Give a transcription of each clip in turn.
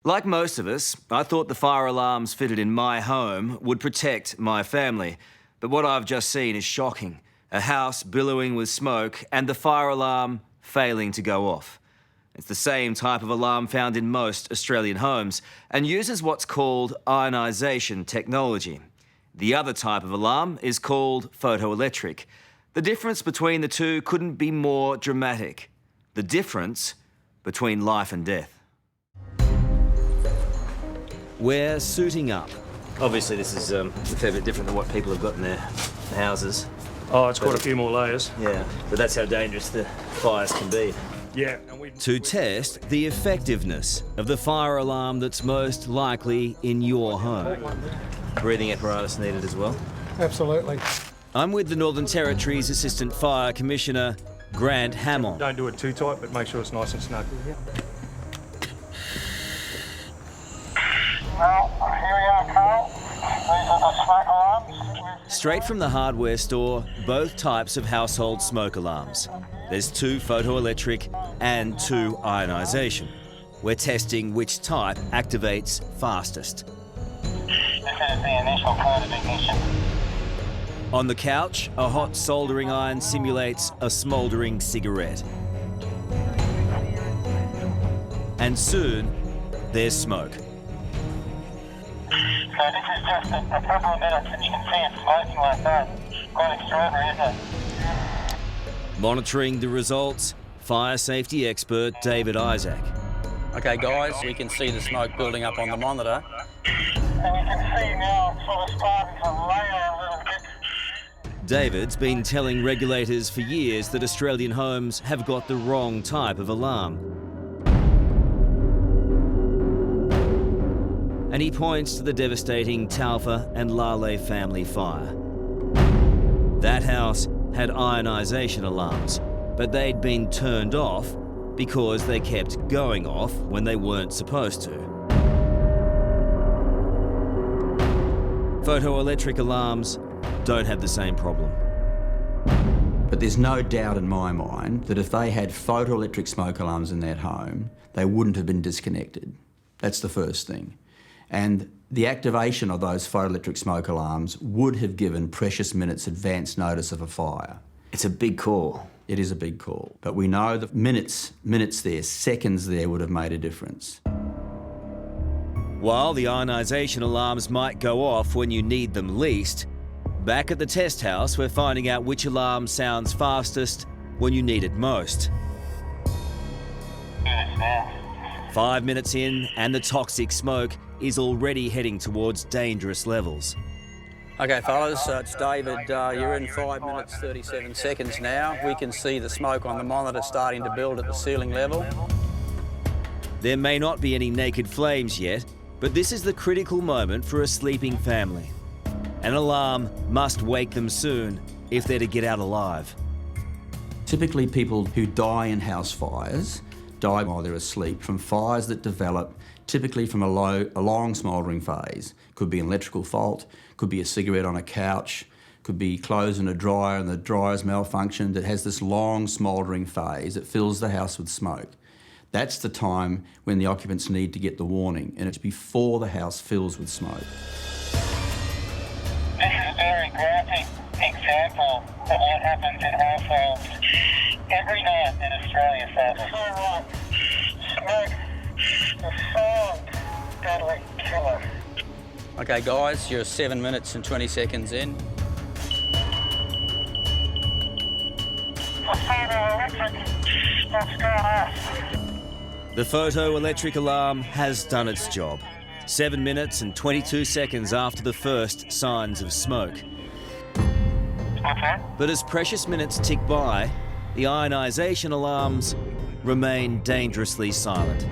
Like most of us, I thought the fire alarms fitted in my home would protect my family. But what I've just seen is shocking. A house billowing with smoke and the fire alarm failing to go off. It's the same type of alarm found in most Australian homes and uses what's called ionisation technology. The other type of alarm is called photoelectric. The difference between the two couldn't be more dramatic. The difference between life and death. We're suiting up. Obviously this is a fair bit different than what people have got in their houses. Oh, it's quite a few more layers. Yeah, but that's how dangerous the fires can be. Yeah. To test the effectiveness of the fire alarm that's most likely in your home. Breathing apparatus needed as well. Absolutely. I'm with the Northern Territory's Assistant Fire Commissioner, Grant Hamill. Don't do it too tight, but make sure it's nice and snug. Well, here we are, Karl. These are the smoke alarms. Straight from the hardware store, both types of household smoke alarms. There's 2 photoelectric and 2 ionisation. We're testing which type activates fastest. This is the initial code of ignition. On the couch, a hot soldering iron simulates a smouldering cigarette. And soon, there's smoke. So this is just a couple of minutes and you can see it smoking like that. Quite extraordinary, isn't it? Monitoring the results, fire safety expert David Isaac. Okay guys, we can see the smoke building up on the monitor. And you can see now it's sort of starting to layer a little bit. David's been telling regulators for years that Australian homes have got the wrong type of alarm. And he points to the devastating Talfa and Lale family fire. That house had ionisation alarms, but they'd been turned off because they kept going off when they weren't supposed to. Photoelectric alarms don't have the same problem. But there's no doubt in my mind that if they had photoelectric smoke alarms in that home, they wouldn't have been disconnected. That's the first thing. And the activation of those photoelectric smoke alarms would have given precious minutes advance notice of a fire. It's a big call. It is a big call. But we know that minutes there, seconds there would have made a difference. While the ionisation alarms might go off when you need them least, back at the test house, we're finding out which alarm sounds fastest when you need it most. 5 minutes in, and the toxic smoke is already heading towards dangerous levels. Okay fellas, it's David, you're in 5 minutes 37 seconds now. We can see the smoke on the monitor starting to build at the ceiling level. There may not be any naked flames yet, but this is the critical moment for a sleeping family. An alarm must wake them soon if they're to get out alive. Typically people who die in house fires die while they're asleep from fires that develop typically from a long smouldering phase. Could be an electrical fault, could be a cigarette on a couch, could be clothes in a dryer and the dryer's malfunctioned. It has this long smouldering phase that fills the house with smoke. That's the time when the occupants need to get the warning, and it's before the house fills with smoke. This is a very graphic example of what happens in households every night in Australia, folks. So right, smoke, the silent, deadly killer. Okay guys, you're 7 minutes and 20 seconds in. The photoelectric, what's going on? The photoelectric alarm has done its job. 7 minutes and 22 seconds after the first signs of smoke. Okay. But as precious minutes tick by, the ionisation alarms remain dangerously silent.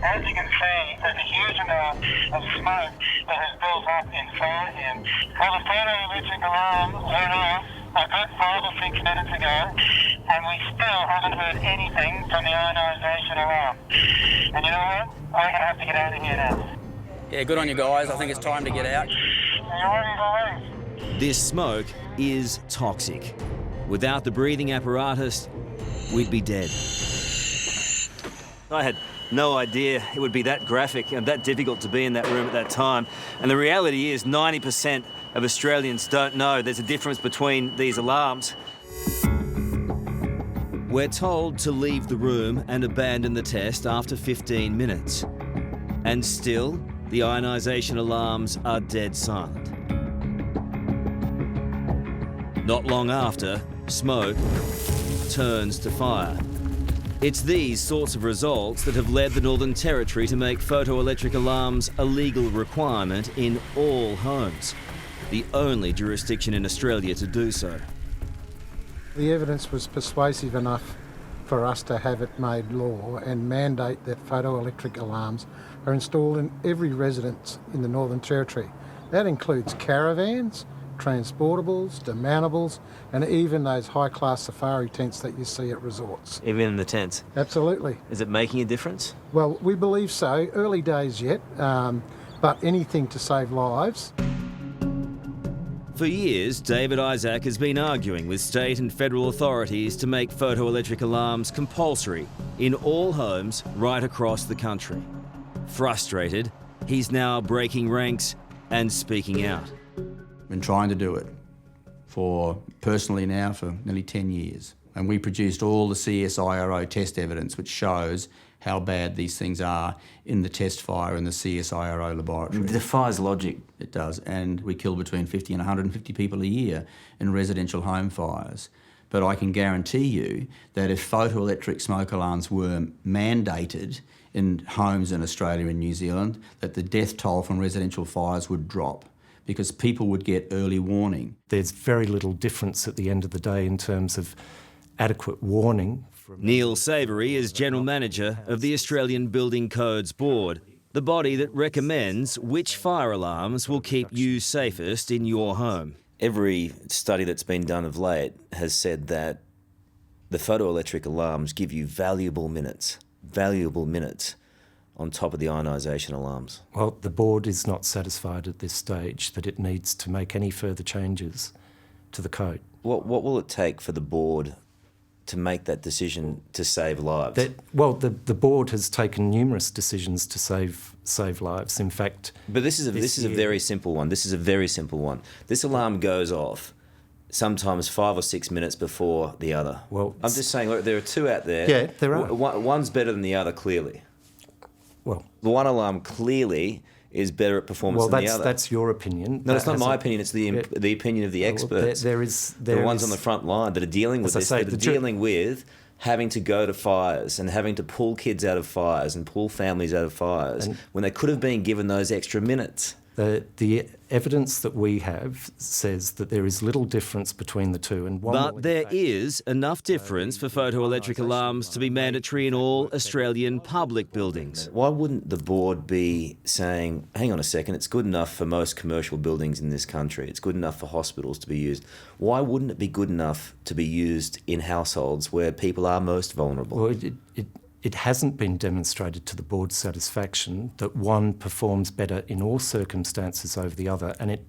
As you can see, there's a huge amount of smoke that has built up inside him. Well, the photoelectric alarm went off a good 5 or 6 minutes ago, and we still haven't heard anything from the ionisation alarm. And you know what? I have to get out of here now. Yeah, good on you guys. I think it's time to get out. you ready to leave? This smoke is toxic. Without the breathing apparatus, we'd be dead. I had no idea it would be that graphic and that difficult to be in that room at that time. And the reality is 90% of Australians don't know there's a difference between these alarms. We're told to leave the room and abandon the test after 15 minutes. And still, the ionisation alarms are dead silent. Not long after, smoke turns to fire. It's these sorts of results that have led the Northern Territory to make photoelectric alarms a legal requirement in all homes, the only jurisdiction in Australia to do so. The evidence was persuasive enough for us to have it made law and mandate that photoelectric alarms are installed in every residence in the Northern Territory. That includes caravans, transportables, demountables, and even those high-class safari tents that you see at resorts. Even in the tents? Absolutely. Is it making a difference? Well, we believe so. Early days yet, but anything to save lives. For years, David Isaac has been arguing with state and federal authorities to make photoelectric alarms compulsory in all homes right across the country. Frustrated, he's now breaking ranks and speaking out. Been trying to do it personally now for nearly 10 years. And we produced all the CSIRO test evidence which shows how bad these things are in the test fire in the CSIRO laboratory. It defies logic. It does, and we kill between 50 and 150 people a year in residential home fires. But I can guarantee you that if photoelectric smoke alarms were mandated in homes in Australia and New Zealand, that the death toll from residential fires would drop, because people would get early warning. There's very little difference at the end of the day in terms of adequate warning. Neil Savoury is General Manager of the Australian Building Codes Board, the body that recommends which fire alarms will keep you safest in your home. Every study that's been done of late has said that the photoelectric alarms give you valuable minutes on top of the ionisation alarms. Well, the board is not satisfied at this stage that it needs to make any further changes to the code. What will it take for the board to make that decision to save lives? The board has taken numerous decisions to save lives. In fact, but this is a very simple one. This alarm goes off sometimes 5 or 6 minutes before the other. Well, I'm just saying, look, there are two out there. Yeah, there are. One's better than the other, clearly. Well, the one alarm clearly is better at performance than the other. That's your opinion. No, it's not my opinion. It's the opinion of the experts. The ones on the front line that are dealing with this. That are dealing with having to go to fires and having to pull kids out of fires and pull families out of fires when they could have been given those extra minutes. The evidence that we have says that there is little difference between the two. But there is enough difference for photoelectric alarms to be mandatory in all Australian public buildings. Why wouldn't the board be saying, hang on a second, it's good enough for most commercial buildings in this country, it's good enough for hospitals to be used. Why wouldn't it be good enough to be used in households where people are most vulnerable? Well, it hasn't been demonstrated to the board's satisfaction that one performs better in all circumstances over the other, and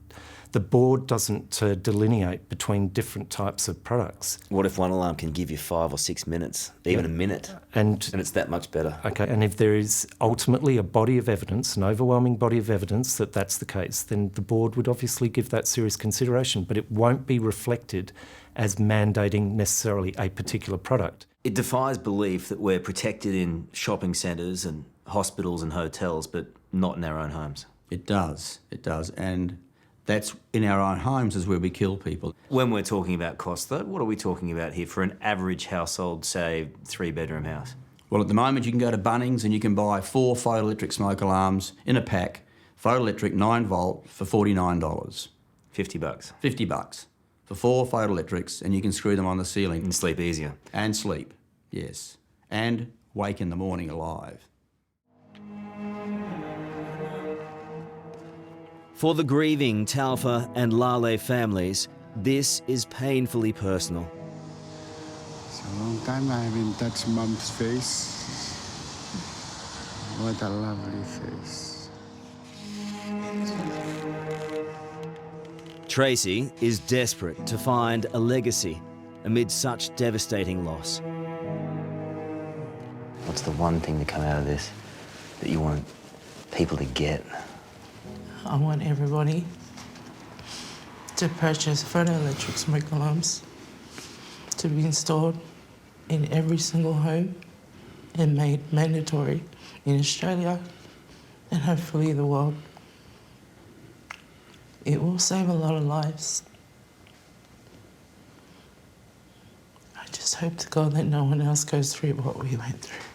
the board doesn't delineate between different types of products. What if one alarm can give you 5 or 6 minutes, even a minute, and it's that much better? Okay, and if there is ultimately a body of evidence, an overwhelming body of evidence that that's the case, then the board would obviously give that serious consideration, but it won't be reflected as mandating necessarily a particular product. It defies belief that we're protected in shopping centres and hospitals and hotels, but not in our own homes. It does, and that's in our own homes is where we kill people. When we're talking about cost, though, what are we talking about here for an average household, say, 3-bedroom house? Well, at the moment you can go to Bunnings and you can buy 4 photoelectric smoke alarms in a pack, photoelectric 9-volt for $49. $50. $50 for 4 photoelectrics, and you can screw them on the ceiling. And sleep easier. And sleep, yes. And wake in the morning alive. For the grieving Taufa and Lale families, this is painfully personal. It's a long time I haven't touched Mum's face. What a lovely face. Tracy is desperate to find a legacy amid such devastating loss. What's the one thing to come out of this that you want people to get? I want everybody to purchase photoelectric smoke alarms to be installed in every single home and made mandatory in Australia and hopefully the world. It will save a lot of lives. I just hope to God that no one else goes through what we went through.